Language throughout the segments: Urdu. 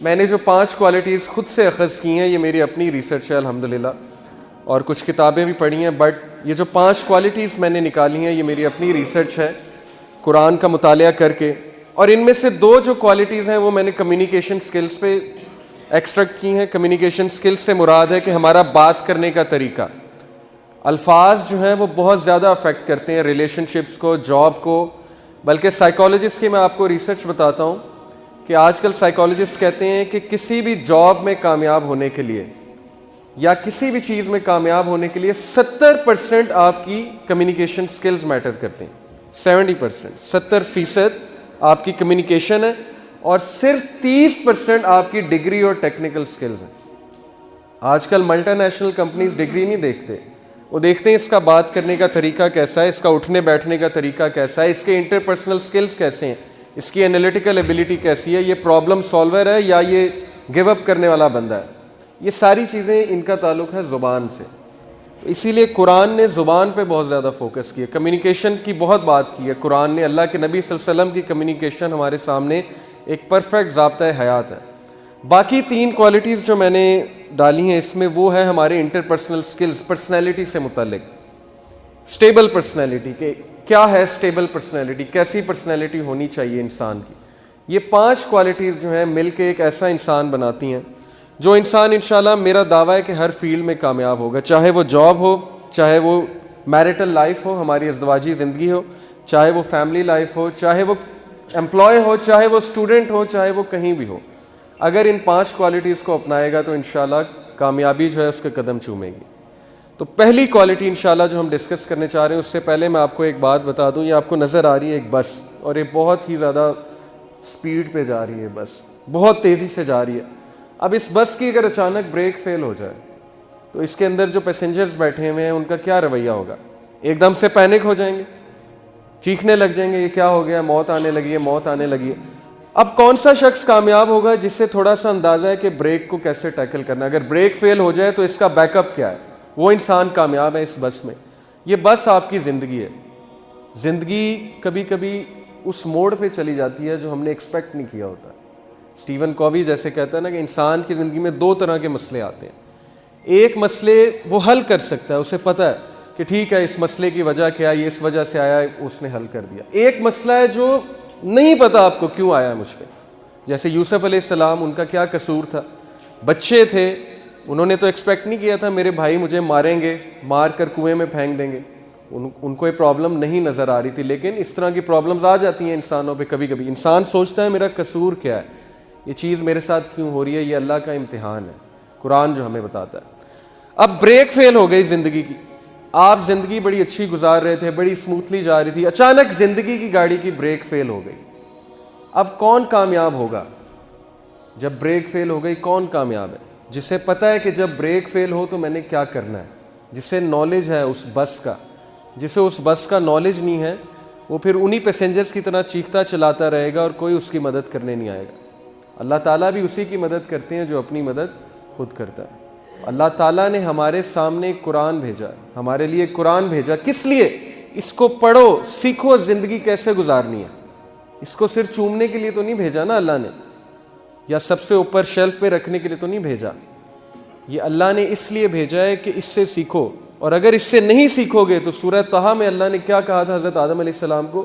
میں نے جو 5 کوالٹیز خود سے اخذ کی ہیں، یہ میری اپنی ریسرچ ہے الحمدللہ، اور کچھ کتابیں بھی پڑھی ہیں، بٹ یہ جو 5 کوالٹیز میں نے نکالی ہیں یہ میری اپنی ریسرچ ہے قرآن کا مطالعہ کر کے. اور ان میں سے 2 جو کوالٹیز ہیں وہ میں نے کمیونیکیشن سکلز پہ ایکسٹریکٹ کی ہیں. کمیونیکیشن سکلز سے مراد ہے کہ ہمارا بات کرنے کا طریقہ. الفاظ جو ہیں وہ بہت زیادہ افیکٹ کرتے ہیں ریلیشن شپس کو، جاب کو. بلکہ سائیکالوجسٹ کی میں آپ کو ریسرچ بتاتا ہوں کہ آج کل سائیکالوجسٹ کہتے ہیں کہ کسی بھی جاب میں کامیاب ہونے کے لیے یا کسی بھی چیز میں کامیاب ہونے کے لیے 70% آپ کی کمیونیکیشن سکلز میٹر کرتے ہیں. 70% آپ کی کمیونیکیشن ہے اور صرف 30% آپ کی ڈگری اور ٹیکنیکل سکلز ہیں. آج کل ملٹی نیشنل کمپنیز ڈگری نہیں دیکھتے، وہ دیکھتے ہیں اس کا بات کرنے کا طریقہ کیسا ہے، اس کا اٹھنے بیٹھنے کا طریقہ کیسا ہے، اس کے انٹرپرسنل سکلز کیسے ہیں، اس کی انالیٹیکل ایبلٹی کیسی ہے، یہ پرابلم سالور ہے یا یہ گیو اپ کرنے والا بندہ ہے. یہ ساری چیزیں ان کا تعلق ہے زبان سے. اسی لیے قرآن نے زبان پہ بہت زیادہ فوکس کیا، کمیونیکیشن کی بہت بات کی ہے قرآن نے. اللہ کے نبی صلی اللہ علیہ وسلم کی کمیونیکیشن ہمارے سامنے ایک پرفیکٹ ضابطۂ حیات ہے. باقی 3 کوالٹیز جو میں نے ڈالی ہیں اس میں وہ ہے ہمارے انٹرپرسنل سکلز، پرسنالٹی سے متعلق. اسٹیبل پرسنالٹی، کہ کیا ہے اسٹیبل پرسنالٹی، کیسی پرسنالٹی ہونی چاہیے انسان کی. یہ 5 کوالٹیز جو ہیں مل کے ایک ایسا انسان بناتی ہیں جو انسان انشاءاللہ میرا دعویٰ ہے کہ ہر فیلڈ میں کامیاب ہوگا، چاہے وہ جاب ہو، چاہے وہ میرٹل لائف ہو، ہماری ازدواجی زندگی ہو، چاہے وہ فیملی لائف ہو، چاہے وہ امپلائی ہو، چاہے وہ اسٹوڈنٹ ہو، چاہے وہ کہیں بھی ہو. اگر ان 5 کوالٹیز کو اپنائے گا تو انشاءاللہ کامیابی جو ہے اس کے قدم چومے گی. تو پہلی کوالٹی انشاءاللہ جو ہم ڈسکس کرنے چاہ رہے ہیں، اس سے پہلے میں آپ کو ایک بات بتا دوں. یہ آپ کو نظر آ رہی ہے ایک بس، اور یہ بہت ہی زیادہ سپیڈ پہ جا رہی ہے، بس بہت تیزی سے جا رہی ہے. اب اس بس کی اگر اچانک بریک فیل ہو جائے تو اس کے اندر جو پیسنجرز بیٹھے ہوئے ہیں ان کا کیا رویہ ہوگا؟ ایک دم سے پینک ہو جائیں گے، چیخنے لگ جائیں گے، یہ کیا ہو گیا، موت آنے لگی ہے، موت آنے لگی ہے. اب کون سا شخص کامیاب ہوگا جس سے تھوڑا سا اندازہ ہے کہ بریک کو کیسے ٹیکل کرنا ہے، اگر بریک فیل ہو جائے تو اس کا بیک اپ کیا ہے، وہ انسان کامیاب ہے اس بس میں. یہ بس آپ کی زندگی ہے. زندگی کبھی کبھی اس موڑ پہ چلی جاتی ہے جو ہم نے ایکسپیکٹ نہیں کیا ہوتا. اسٹیون کووی جیسے کہتا ہے نا کہ انسان کی زندگی میں 2 طرح کے مسئلے آتے ہیں. ایک مسئلے وہ حل کر سکتا ہے، اسے پتہ ہے کہ ٹھیک ہے اس مسئلے کی وجہ کیا ہے، یہ اس وجہ سے آیا ہے، اس نے حل کر دیا. ایک مسئلہ ہے جو نہیں پتہ آپ کو کیوں آیا مجھ پہ. جیسے یوسف علیہ السلام، ان کا کیا قصور تھا؟ بچے تھے، انہوں نے تو ایکسپیکٹ نہیں کیا تھا میرے بھائی مجھے ماریں گے، مار کر کنویں میں پھینک دیں گے. ان کو یہ پرابلم نہیں نظر آ رہی تھی، لیکن اس طرح کی پرابلمز آ جاتی ہیں انسانوں پہ. کبھی کبھی انسان سوچتا ہے میرا قصور کیا ہے، یہ چیز میرے ساتھ کیوں ہو رہی ہے، یہ اللہ کا امتحان ہے، قرآن جو ہمیں بتاتا ہے. اب بریک فیل ہو گئی زندگی کی، آپ زندگی بڑی اچھی گزار رہے تھے، بڑی اسموتھلی جا رہی تھی، اچانک زندگی کی گاڑی کی بریک فیل ہو گئی. اب کون کامیاب ہوگا جب بریک فیل ہو گئی؟ کون کامیاب ہے؟ جسے پتہ ہے کہ جب بریک فیل ہو تو میں نے کیا کرنا ہے، جسے نالج ہے اس بس کا. جسے اس بس کا نالج نہیں ہے وہ پھر انہی پیسنجرز کی طرح چیختا چلاتا رہے گا اور کوئی اس کی مدد کرنے نہیں آئے گا. اللہ تعالیٰ بھی اسی کی مدد کرتے ہیں جو اپنی مدد خود کرتا ہے. اللہ تعالیٰ نے ہمارے سامنے قرآن بھیجا، ہمارے لیے قرآن بھیجا. کس لیے؟ اس کو پڑھو، سیکھو زندگی کیسے گزارنی ہے. اس کو صرف چومنے کے لیے تو نہیں بھیجا نا اللہ نے، یا سب سے اوپر شیلف پہ رکھنے کے لیے تو نہیں بھیجا. یہ اللہ نے اس لیے بھیجا ہے کہ اس سے سیکھو. اور اگر اس سے نہیں سیکھو گے تو سورہ طٰہٰ میں اللہ نے کیا کہا تھا حضرت آدم علیہ السلام کو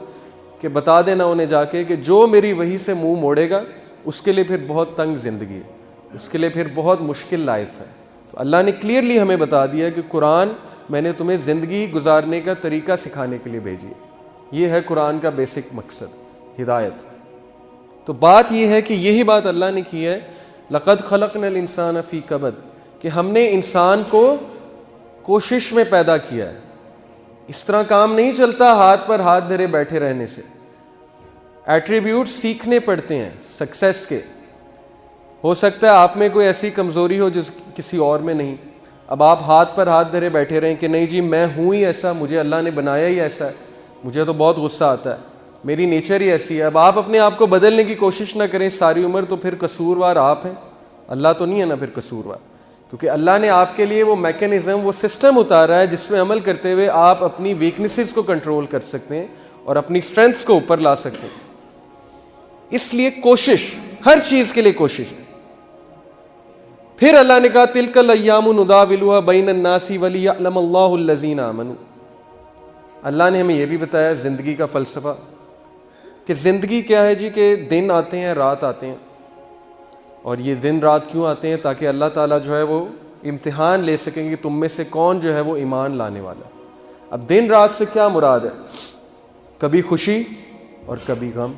کہ بتا دینا انہیں جا کے کہ جو میری وحی سے منہ موڑے گا اس کے لیے پھر بہت تنگ زندگی ہے، اس کے لیے پھر بہت مشکل لائف ہے. تو اللہ نے کلیئرلی ہمیں بتا دیا کہ قرآن میں نے تمہیں زندگی گزارنے کا طریقہ سکھانے کے لیے بھیجی ہے. یہ ہے قرآن کا بیسک مقصد، ہدایت. تو بات یہ ہے کہ یہی بات اللہ نے کی ہے، لقد خلقنا الانسان فی کبد، کہ ہم نے انسان کو کوشش میں پیدا کیا ہے. اس طرح کام نہیں چلتا ہاتھ پر ہاتھ دھرے بیٹھے رہنے سے. ایٹریبیوٹ سیکھنے پڑتے ہیں سکسیس کے. ہو سکتا ہے آپ میں کوئی ایسی کمزوری ہو جو کسی اور میں نہیں. اب آپ ہاتھ پر ہاتھ دھرے بیٹھے رہیں کہ نہیں جی میں ہوں ہی ایسا، مجھے اللہ نے بنایا ہی ایسا ہے، مجھے تو بہت غصہ آتا ہے، میری نیچر ہی ایسی ہے. اب آپ اپنے آپ کو بدلنے کی کوشش نہ کریں ساری عمر، تو پھر قصوروار آپ ہیں، اللہ تو نہیں ہے نا پھر قصوروار. کیونکہ اللہ نے آپ کے لیے وہ میکینزم، وہ سسٹم اتارا ہے جس میں عمل کرتے ہوئے آپ اپنی ویکنیسز کو کنٹرول کر سکتے ہیں اور اپنی اسٹرینتھس کو اوپر لا سکتے ہیں. اس لیے کوشش، ہر چیز کے لیے کوشش. پھر اللہ نے کہا تلک الایام نداولها بین الناس ولیعلم اللہ الذین آمنوا. اللہ نے ہمیں یہ بھی بتایا زندگی کا فلسفہ کہ زندگی کیا ہے جی, کہ دن آتے ہیں رات آتے ہیں, اور یہ دن رات کیوں آتے ہیں؟ تاکہ اللہ تعالیٰ جو ہے وہ امتحان لے سکیں کہ تم میں سے کون جو ہے وہ ایمان لانے والا. اب دن رات سے کیا مراد ہے؟ کبھی خوشی اور کبھی غم.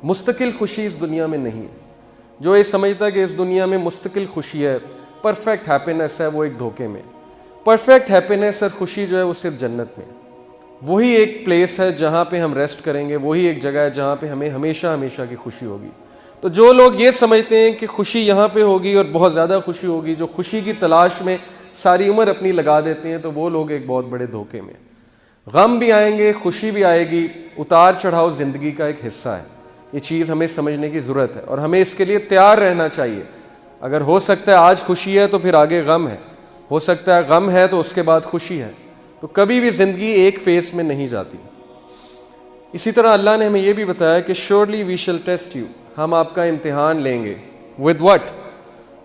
مستقل خوشی اس دنیا میں نہیں ہے. جو یہ سمجھتا ہے کہ اس دنیا میں مستقل خوشی ہے, پرفیکٹ ہیپینس ہے, وہ ایک دھوکے میں. پرفیکٹ ہیپینس اور خوشی جو ہے وہ صرف جنت میں. وہی ایک پلیس ہے جہاں پہ ہم ریسٹ کریں گے, وہی ایک جگہ ہے جہاں پہ ہمیں ہمیشہ ہمیشہ کی خوشی ہوگی. تو جو لوگ یہ سمجھتے ہیں کہ خوشی یہاں پہ ہوگی اور بہت زیادہ خوشی ہوگی, جو خوشی کی تلاش میں ساری عمر اپنی لگا دیتے ہیں, تو وہ لوگ ایک بہت بڑے دھوکے میں. غم بھی آئیں گے, خوشی بھی آئے گی, اتار چڑھاؤ زندگی کا ایک حصہ ہے. یہ چیز ہمیں سمجھنے کی ضرورت ہے اور ہمیں اس کے لیے تیار رہنا چاہیے. اگر ہو سکتا ہے آج خوشی ہے تو پھر آگے غم ہے, ہو سکتا ہے غم ہے تو اس کے بعد خوشی ہے. تو کبھی بھی زندگی ایک فیس میں نہیں جاتی. اسی طرح اللہ نے ہمیں یہ بھی بتایا کہ surely we shall test you, ہم آپ کا امتحان لیں گے. with what?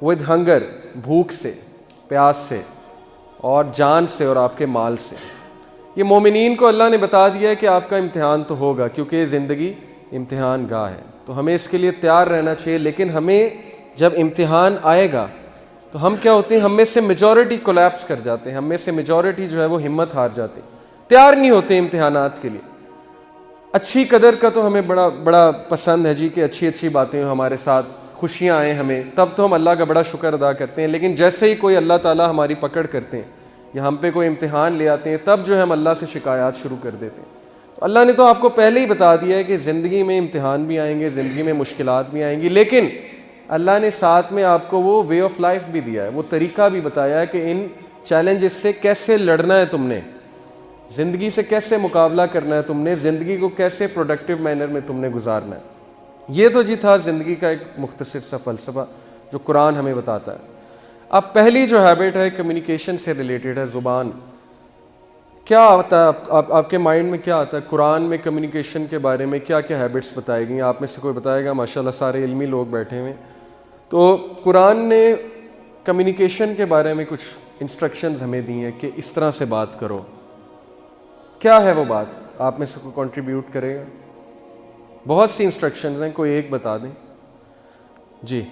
with hunger, بھوک سے, پیاس سے, اور جان سے, اور آپ کے مال سے. یہ مومنین کو اللہ نے بتا دیا ہے کہ آپ کا امتحان تو ہوگا, کیونکہ یہ زندگی امتحان گاہ ہے. تو ہمیں اس کے لیے تیار رہنا چاہیے. لیکن ہمیں جب امتحان آئے گا تو ہم کیا ہوتے ہیں, ہم میں سے میجورٹی کولیپس کر جاتے ہیں, ہم میں سے میجورٹی جو ہے وہ ہمت ہار جاتے ہیں, تیار نہیں ہوتے امتحانات کے لیے. اچھی قدر کا تو ہمیں بڑا پسند ہے جی, کہ اچھی باتیں ہمارے ساتھ, خوشیاں آئیں ہمیں, تب تو ہم اللہ کا بڑا شکر ادا کرتے ہیں. لیکن جیسے ہی کوئی اللہ تعالیٰ ہماری پکڑ کرتے ہیں یا ہم پہ کوئی امتحان لے آتے ہیں, تب جو ہے ہم اللہ سے شکایات شروع کر دیتے ہیں. تو اللہ نے تو آپ کو پہلے ہی بتا دیا ہے کہ زندگی میں امتحان بھی آئیں گے, زندگی میں مشکلات بھی آئیں گی, لیکن اللہ نے ساتھ میں آپ کو وہ وے آف لائف بھی دیا ہے, وہ طریقہ بھی بتایا ہے کہ ان چیلنجز سے کیسے لڑنا ہے تم نے, زندگی سے کیسے مقابلہ کرنا ہے تم نے, زندگی کو کیسے پروڈکٹیو مینر میں تم نے گزارنا ہے. یہ تو جی تھا زندگی کا ایک مختصر سا فلسفہ جو قرآن ہمیں بتاتا ہے. اب پہلی جو ہیبٹ ہے کمیونیکیشن سے ریلیٹڈ ہے, زبان. کیا آتا ہے آپ کے مائنڈ میں, کیا آتا ہے قرآن میں کمیونیکیشن کے بارے میں کیا کیا ہیبٹس بتائی گئی؟ آپ میں سے کوئی بتائے گا؟ ماشاءاللہ سارے علمی لوگ بیٹھے ہوئے. تو قرآن نے کمیونیکیشن کے بارے میں کچھ انسٹرکشنز ہمیں دی ہیں کہ اس طرح سے بات کرو. کیا ہے وہ بات؟ آپ میں سے کوئی کنٹریبیوٹ کرے گا؟ بہت سی انسٹرکشنز ہیں, کوئی ایک بتا دیں جی.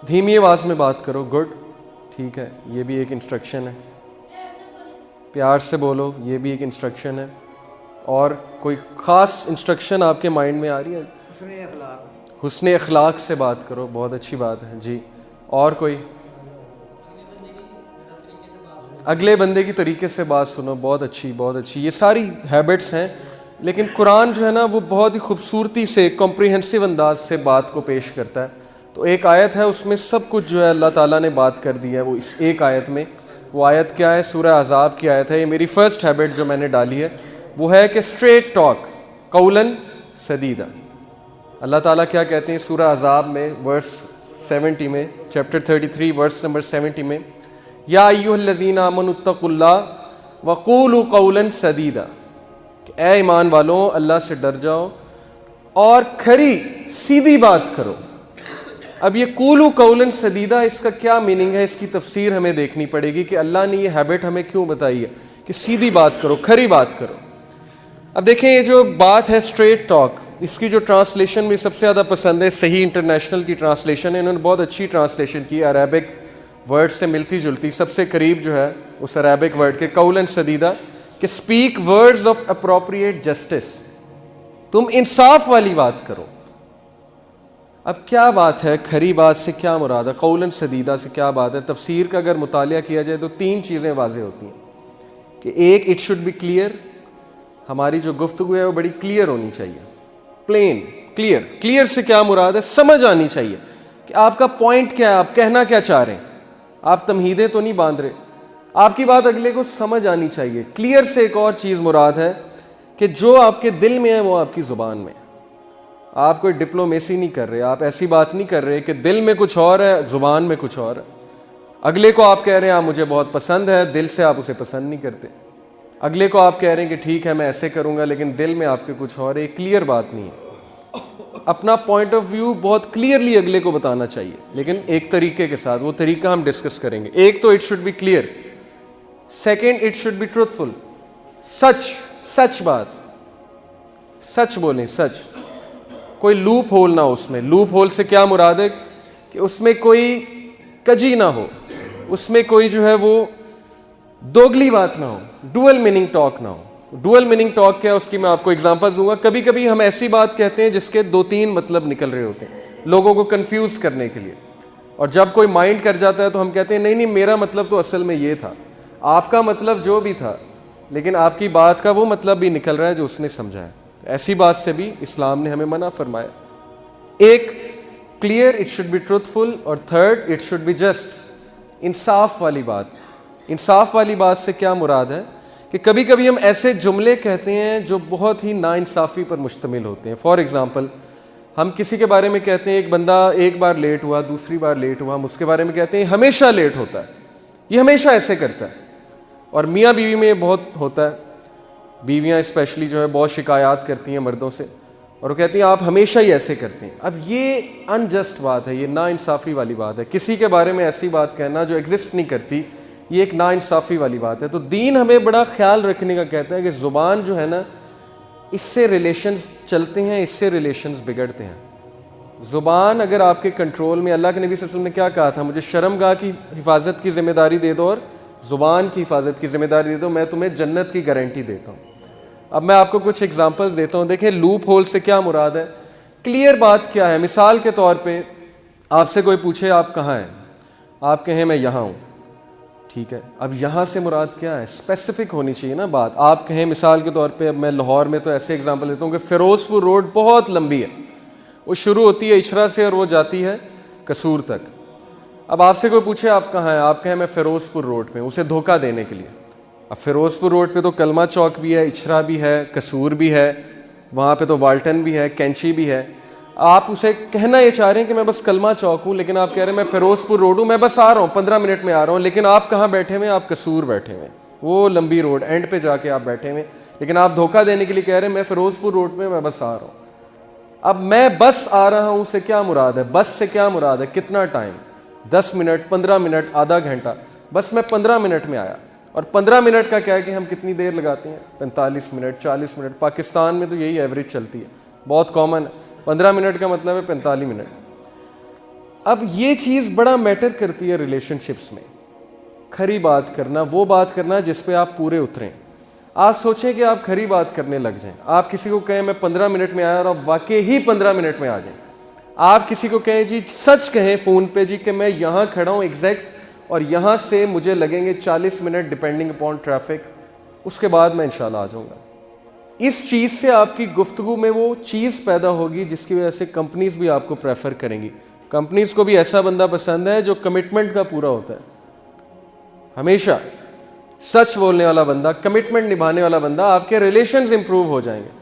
دھیمی آواز میں بات کرو, گڈ, ٹھیک ہے, یہ بھی ایک انسٹرکشن ہے. پیار سے بولو, یہ بھی ایک انسٹرکشن ہے. اور کوئی خاص انسٹرکشن آپ کے مائنڈ میں آ رہی ہے؟ حسن اخلاق سے بات کرو, بہت اچھی بات ہے جی. اور کوئی؟ اگلے بندے کی طریقے سے بات سنو, بہت اچھی بہت اچھی. یہ ساری ہیبٹس ہیں, لیکن قرآن جو ہے نا وہ بہت ہی خوبصورتی سے کمپریہنسو انداز سے بات کو پیش کرتا ہے. تو ایک آیت ہے اس میں سب کچھ جو ہے اللہ تعالیٰ نے بات کر دی ہے, وہ اس ایک آیت میں. وہ آیت کیا ہے؟ سورہ احزاب کی آیت ہے. یہ میری فرسٹ ہیبٹ جو میں نے ڈالی ہے وہ ہے کہ اسٹریٹ ٹاک قولاً سدیدا. اللہ تعالیٰ کیا کہتے ہیں سورہ احزاب میں ورس 70 میں, چیپٹر 33 ورس نمبر 70 میں, یا ایھا الذین آمنوا اتقوا اللہ وقولوا قولا سدیدا, کہ اے ایمان والوں اللہ سے ڈر جاؤ اور کھری سیدھی بات کرو. اب یہ قولوا قولا سدیدا, اس کا کیا میننگ ہے؟ اس کی تفسیر ہمیں دیکھنی پڑے گی کہ اللہ نے یہ ہیبٹ ہمیں کیوں بتائی ہے کہ سیدھی بات کرو, کھری بات کرو. اب دیکھیں یہ جو بات ہے اسٹریٹ ٹاک, اس کی جو ٹرانسلیشن مجھے سب سے زیادہ پسند ہے, صحیح انٹرنیشنل کی ٹرانسلیشن ہے. انہوں نے بہت اچھی ٹرانسلیشن کی, عربک ورڈ سے ملتی جلتی, سب سے قریب جو ہے اس عربک ورڈ کے قولاً سدیدا, کہ speak words of appropriate justice, تم انصاف والی بات کرو. اب کیا بات ہے کھری بات سے کیا مراد ہے؟ قولاً سدیدا سے کیا بات ہے؟ تفسیر کا اگر مطالعہ کیا جائے تو 3 چیزیں واضح ہوتی ہیں کہ ایک, اٹ شوڈ بی کلیئر, ہماری جو گفتگو ہے وہ بڑی کلیئر ہونی چاہیے, پلین کلیئر. کلیئر سے کیا مراد ہے؟ سمجھ آنی چاہیے کہ آپ کا پوائنٹ کیا ہے, آپ کہنا کیا چاہ رہے ہیں, آپ تمہیدیں تو نہیں باندھ رہے, آپ کی بات اگلے کو سمجھ آنی چاہیے. کلیئر سے ایک اور چیز مراد ہے کہ جو آپ کے دل میں ہے وہ آپ کی زبان میں. آپ کوئی ڈپلومیسی نہیں کر رہے, آپ ایسی بات نہیں کر رہے کہ دل میں کچھ اور ہے زبان میں کچھ اور ہے. اگلے کو آپ کہہ رہے ہیں آپ مجھے بہت پسند ہے, دل سے آپ اسے پسند نہیں کرتے. اگلے کو آپ کہہ رہے ہیں کہ ٹھیک ہے میں ایسے کروں گا, لیکن دل میں آپ کے کچھ اور ہے. کلیئر بات نہیں ہے. اپنا پوائنٹ آف ویو بہت کلیئرلی اگلے کو بتانا چاہیے, لیکن ایک طریقے کے ساتھ. وہ طریقہ ہم ڈسکس کریں گے. ایک تو it should be clear, second it should be truthful. سچ بات, سچ بولیں, سچ. کوئی لوپ ہول نہ ہو اس میں. لوپ ہول سے کیا مراد ہے کہ اس میں کوئی کجی نہ ہو, اس میں کوئی جو ہے وہ دوگلی بات نہ ہو, ڈوئل میننگ ٹاک نہ ہو. ڈوئل میننگ ٹاک کیا, اس کی میں آپ کو ایگزامپل دوں گا. کبھی کبھی ہم ایسی بات کہتے ہیں جس کے 2-3 مطلب نکل رہے ہوتے ہیں لوگوں کو کنفیوز کرنے کے لیے, اور جب کوئی مائنڈ کر جاتا ہے تو ہم کہتے ہیں نہیں میرا مطلب تو اصل میں یہ تھا, آپ کا مطلب جو بھی تھا, لیکن آپ کی بات کا وہ مطلب بھی نکل رہا ہے جو اس نے سمجھا ہے. ایسی بات سے بھی اسلام نے ہمیں منع فرمایا. ایک clear, it should be truthful, اور third it should be just, انصاف والی بات. انصاف والی بات سے کیا مراد ہے کہ کبھی کبھی ہم ایسے جملے کہتے ہیں جو بہت ہی ناانصافی پر مشتمل ہوتے ہیں. فار ایگزامپل, ہم کسی کے بارے میں کہتے ہیں ایک بندہ ایک بار لیٹ ہوا, دوسری بار لیٹ ہوا, ہم اس کے بارے میں کہتے ہیں ہمیشہ لیٹ ہوتا ہے, یہ ہمیشہ ایسے کرتا ہے. اور میاں بیوی میں یہ بہت ہوتا ہے. بیویاں اسپیشلی جو ہے بہت شکایات کرتی ہیں مردوں سے, اور وہ کہتی ہیں آپ ہمیشہ ہی ایسے کرتے ہیں. اب یہ انجسٹ بات ہے, یہ ناانصافی والی بات ہے. کسی کے بارے میں ایسی بات کہنا جو ایگزسٹ نہیں کرتی, یہ ایک ناانصافی والی بات ہے. تو دین ہمیں بڑا خیال رکھنے کا کہتا ہے کہ زبان جو ہے نا, اس سے ریلیشنز چلتے ہیں, اس سے ریلیشنز بگڑتے ہیں. زبان اگر آپ کے کنٹرول میں, اللہ کے نبی صلی اللہ علیہ وسلم نے کیا کہا تھا, مجھے شرمگاہ کی حفاظت کی ذمہ داری دے دو اور زبان کی حفاظت کی ذمہ داری دے دو, میں تمہیں جنت کی گارنٹی دیتا ہوں. اب میں آپ کو کچھ ایگزامپلس دیتا ہوں. دیکھیں لوپ ہول سے کیا مراد ہے, کلیئر بات کیا ہے. مثال کے طور پہ آپ سے کوئی پوچھے آپ کہاں ہیں, آپ کہیں میں یہاں ہوں, ٹھیک ہے. اب یہاں سے مراد کیا ہے, اسپیسیفک ہونی چاہیے نا بات. آپ کہیں مثال کے طور پہ, اب میں لاہور میں تو ایسے ایگزامپل دیتا ہوں کہ فیروز پور روڈ بہت لمبی ہے, وہ شروع ہوتی ہے اچھرا سے اور وہ جاتی ہے قصور تک. اب آپ سے کوئی پوچھے آپ کہاں ہیں, آپ کہیں میں فیروز پور روڈ پہ, اسے دھوکہ دینے کے لیے. اب فیروز پور روڈ پہ تو کلمہ چوک بھی ہے, اچھرا بھی ہے, قصور بھی ہے, وہاں پہ تو والٹن بھی ہے, کینچی بھی ہے. آپ اسے کہنا یہ چاہ رہے ہیں کہ میں بس کلمہ چوک ہوں, لیکن آپ کہہ رہے ہیں میں فیروز پور روڈ ہوں, میں بس آ رہا ہوں 15 منٹ میں آ رہا ہوں, لیکن آپ کہاں بیٹھے ہوئے ہیں, آپ قصور بیٹھے ہوئے ہیں, وہ لمبی روڈ اینڈ پہ جا کے آپ بیٹھے ہوئے ہیں, لیکن آپ دھوکہ دینے کے لیے کہہ رہے ہیں میں فیروز پور روڈ پہ میں بس آ رہا ہوں. اب میں بس آ رہا ہوں سے کیا مراد ہے, بس سے کیا مراد ہے, کتنا ٹائم, 10 منٹ, 15 منٹ, آدھا گھنٹہ. بس میں 15 منٹ میں آیا. اور 15 منٹ کا کیا ہے کہ ہم کتنی دیر لگاتے ہیں, 45 منٹ, 40 منٹ. پاکستان میں تو یہی ایوریج چلتی ہے, بہت کامن ہے. 15 منٹ کا مطلب ہے 45 منٹ. اب یہ چیز بڑا میٹر کرتی ہے ریلیشن شپس میں. کھری بات کرنا, وہ بات کرنا جس پہ آپ پورے اتریں. آپ سوچیں کہ آپ کھری بات کرنے لگ جائیں, آپ کسی کو کہیں میں 15 منٹ میں آیا اور آپ واقعی ہی 15 منٹ میں آ جائیں. آپ کسی کو کہیں جی سچ کہیں فون پہ جی کہ میں یہاں کھڑا ہوں ایگزیکٹ, اور یہاں سے مجھے لگیں گے 40 منٹ ڈپینڈنگ اپون ٹریفک, اس کے بعد میں انشاءاللہ آ جاؤں گا. اس چیز سے آپ کی گفتگو میں وہ چیز پیدا ہوگی جس کی وجہ سے کمپنیز بھی آپ کو پریفر کریں گی. کمپنیز کو بھی ایسا بندہ پسند ہے جو کمٹمنٹ کا پورا ہوتا ہے, ہمیشہ سچ بولنے والا بندہ, کمٹمنٹ نبھانے والا بندہ. آپ کے ریلیشنز امپروو ہو جائیں گے.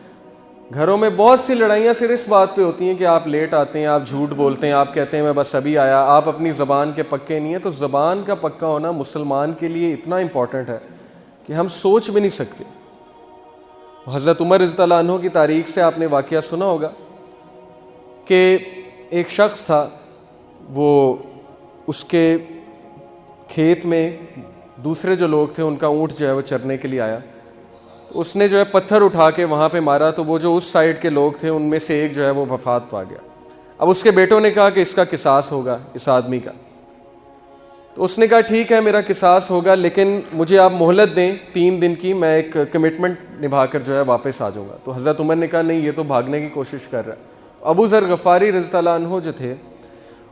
گھروں میں بہت سی لڑائیاں صرف اس بات پہ ہوتی ہیں کہ آپ لیٹ آتے ہیں, آپ جھوٹ بولتے ہیں, آپ کہتے ہیں میں بس ابھی آیا, آپ اپنی زبان کے پکے نہیں ہیں. تو زبان کا پکا ہونا مسلمان کے لیے اتنا امپورٹنٹ ہے کہ ہم سوچ بھی نہیں سکتے. حضرت عمر رضی اللہ عنہ کی تاریخ سے آپ نے واقعہ سنا ہوگا کہ ایک شخص تھا, وہ اس کے کھیت میں دوسرے جو لوگ تھے ان کا اونٹ جو ہے وہ چرنے کے لیے آیا. اس نے جو ہے پتھر اٹھا کے وہاں پہ مارا, تو وہ جو اس سائڈ کے لوگ تھے ان میں سے ایک جو ہے وہ وفات پا گیا. اب اس کے بیٹوں نے کہا کہ اس کا قصاص ہوگا اس آدمی کا. تو اس نے کہا ٹھیک ہے میرا قصاص ہوگا, لیکن مجھے آپ مہلت دیں 3 دن کی, میں ایک کمٹمنٹ نبھا کر جو ہے واپس آ جاؤں گا. تو حضرت عمر نے کہا نہیں یہ تو بھاگنے کی کوشش کر رہا ہے. ابو ذر غفاری رضی اللہ عنہ جو تھے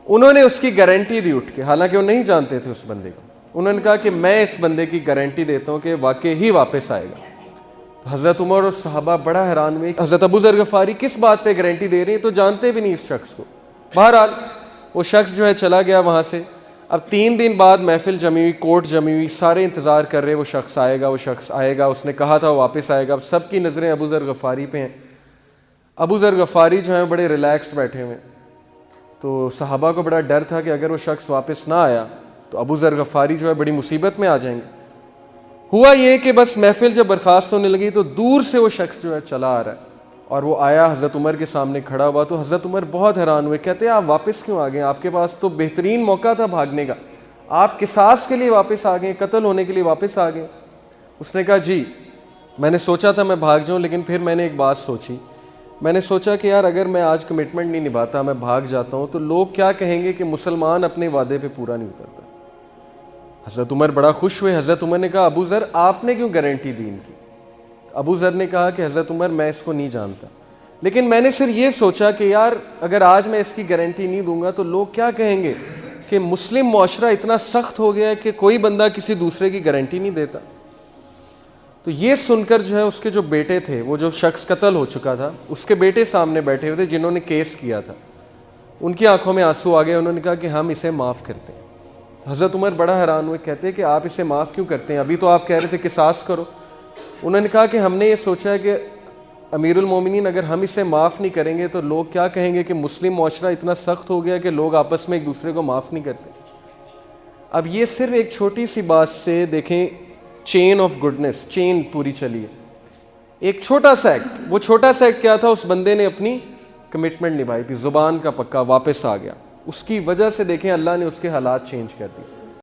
انہوں نے اس کی گارنٹی دی اٹھ کے, حالانکہ وہ نہیں جانتے تھے اس بندے کو. انہوں نے کہا کہ میں اس بندے کی گارنٹی دیتا ہوں کہ واقعی ہی واپس آئے گا. حضرت عمر اور صحابہ بڑا حیران ہوئے, حضرت ابو ذر غفاری کس بات پہ گارنٹی دے رہے ہیں, تو جانتے بھی نہیں اس شخص کو. بہرحال وہ شخص جو ہے چلا گیا وہاں سے. اب 3 دن بعد محفل جمی ہوئی, کورٹ جمی ہوئی, سارے انتظار کر رہے وہ شخص آئے گا, وہ شخص آئے گا, اس نے کہا تھا وہ واپس آئے گا. اب سب کی نظریں ابو ذر غفاری پہ ہیں. ابو ذر غفاری جو ہیں بڑے ریلیکسڈ بیٹھے ہوئے. تو صحابہ کو بڑا ڈر تھا کہ اگر وہ شخص واپس نہ آیا تو ابو ذر غفاری جو ہے بڑی مصیبت میں آ جائیں گے. ہوا یہ کہ بس محفل جب برخاست ہونے لگی تو دور سے وہ شخص جو ہے چلا آ رہا ہے. اور وہ آیا حضرت عمر کے سامنے کھڑا ہوا تو حضرت عمر بہت حیران ہوئے, کہتے ہیں آپ واپس کیوں آ گئے, آپ کے پاس تو بہترین موقع تھا بھاگنے کا, آپ قصاص کے لیے واپس آ گئے, قتل ہونے کے لیے واپس آ گئے. اس نے کہا جی میں نے سوچا تھا میں بھاگ جاؤں, لیکن پھر میں نے ایک بات سوچی, میں نے سوچا کہ یار اگر میں آج کمٹمنٹ نہیں نبھاتا, میں بھاگ جاتا ہوں تو لوگ کیا کہیں گے کہ مسلمان اپنے وعدے پہ پورا نہیں اترتا. حضرت عمر بڑا خوش ہوئے. حضرت عمر نے کہا ابو ذر آپ نے کیوں گارنٹی دی ان کی؟ ابو ذر نے کہا کہ حضرت عمر میں اس کو نہیں جانتا, لیکن میں نے صرف یہ سوچا کہ یار اگر آج میں اس کی گارنٹی نہیں دوں گا تو لوگ کیا کہیں گے کہ مسلم معاشرہ اتنا سخت ہو گیا ہے کہ کوئی بندہ کسی دوسرے کی گارنٹی نہیں دیتا. تو یہ سن کر جو ہے اس کے جو بیٹے تھے, وہ جو شخص قتل ہو چکا تھا, اس کے بیٹے سامنے بیٹھے ہوئے تھے جنہوں نے کیس کیا تھا, ان کی آنکھوں میں آنسو آ گئے. انہوں نے کہا کہ ہم اسے معاف کرتے ہیں. حضرت عمر بڑا حیران ہوئے, کہتے ہیں کہ آپ اسے معاف کیوں کرتے ہیں, ابھی تو آپ کہہ رہے تھے قصاص کرو. انہوں نے کہا کہ ہم نے یہ سوچا ہے کہ امیر المومنین اگر ہم اسے معاف نہیں کریں گے تو لوگ کیا کہیں گے کہ مسلم معاشرہ اتنا سخت ہو گیا کہ لوگ آپس میں ایک دوسرے کو معاف نہیں کرتے. اب یہ صرف ایک چھوٹی سی بات سے دیکھیں چین آف گڈنس, چین پوری چلی ہے. ایک چھوٹا سا ایکٹ, وہ چھوٹا سا ایکٹ کیا تھا, اس بندے نے اپنی کمٹمنٹ نبھائی تھی, زبان کا پکا, واپس آ گیا. اس کی وجہ سے دیکھیں اللہ نے اس کے حالات چینج کر دیے.